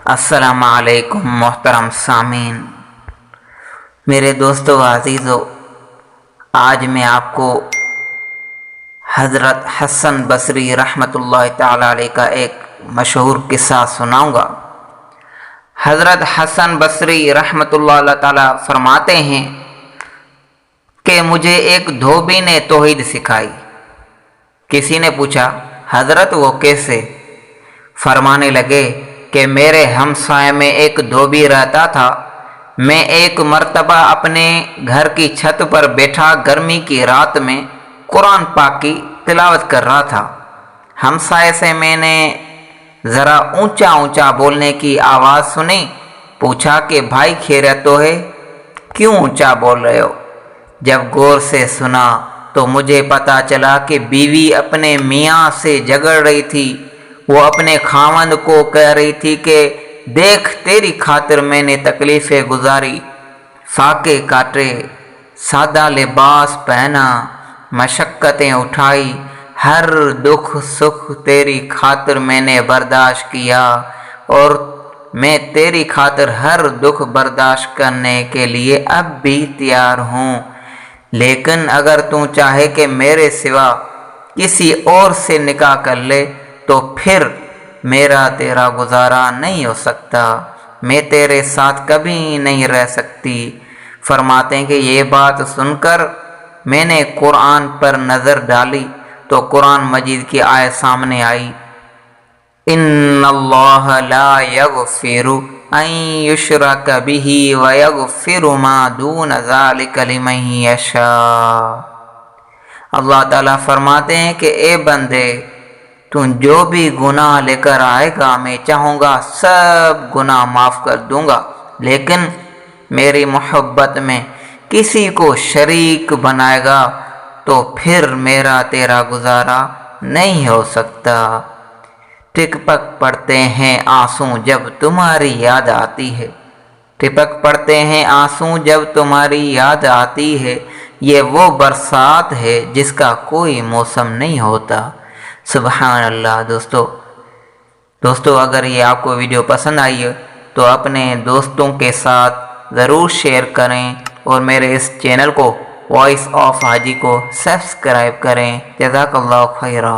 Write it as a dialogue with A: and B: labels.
A: السلام علیکم محترم سامعین، میرے دوستو عزیزو، آج میں آپ کو حضرت حسن بصری رحمۃ اللہ تعالی علیہ کا ایک مشہور قصہ سناؤں گا۔ حضرت حسن بصری رحمۃ اللہ تعالی فرماتے ہیں کہ مجھے ایک دھوبی نے توحید سکھائی۔ کسی نے پوچھا، حضرت وہ کیسے؟ فرمانے لگے کہ میرے ہمسائے میں ایک دھوبی رہتا تھا۔ میں ایک مرتبہ اپنے گھر کی چھت پر بیٹھا گرمی کی رات میں قرآن پاک کی تلاوت کر رہا تھا۔ ہمسائے سے میں نے ذرا اونچا اونچا بولنے کی آواز سنی۔ پوچھا کہ بھائی خیریت تو ہے؟ کیوں اونچا بول رہے ہو؟ جب غور سے سنا تو مجھے پتہ چلا کہ بیوی اپنے میاں سے جھگڑ رہی تھی۔ وہ اپنے خاوند کو کہہ رہی تھی کہ دیکھ تیری خاطر میں نے تکلیفیں گزاری، فاقے کاٹے، سادہ لباس پہنا، مشقتیں اٹھائی، ہر دکھ سکھ تیری خاطر میں نے برداشت کیا، اور میں تیری خاطر ہر دکھ برداشت کرنے کے لیے اب بھی تیار ہوں، لیکن اگر تو چاہے کہ میرے سوا کسی اور سے نکاح کر لے تو پھر میرا تیرا گزارا نہیں ہو سکتا، میں تیرے ساتھ کبھی نہیں رہ سکتی۔ فرماتے ہیں کہ یہ بات سن کر میں نے قرآن پر نظر ڈالی تو قرآن مجید کی آیت سامنے آئی، ان اللہ لا یغفر ان یشرک بہ ویغفر ما دون ذلک لمن یشاء۔ اللہ تعالیٰ فرماتے ہیں کہ اے بندے، تو جو بھی گناہ لے کر آئے گا میں چاہوں گا سب گناہ معاف کر دوں گا، لیکن میری محبت میں کسی کو شریک بنائے گا تو پھر میرا تیرا گزارا نہیں ہو سکتا۔ ٹک پک پڑتے ہیں آنسو جب تمہاری یاد آتی ہے، ٹپک پڑتے ہیں آنسو جب تمہاری یاد آتی ہے، یہ وہ برسات ہے جس کا کوئی موسم نہیں ہوتا۔ سبحان اللہ۔ دوستو اگر یہ آپ کو ویڈیو پسند آئی ہے تو اپنے دوستوں کے ساتھ ضرور شیئر کریں، اور میرے اس چینل کو وائس آف حاجی کو سبسکرائب کریں۔ جزاک اللہ خیرہ۔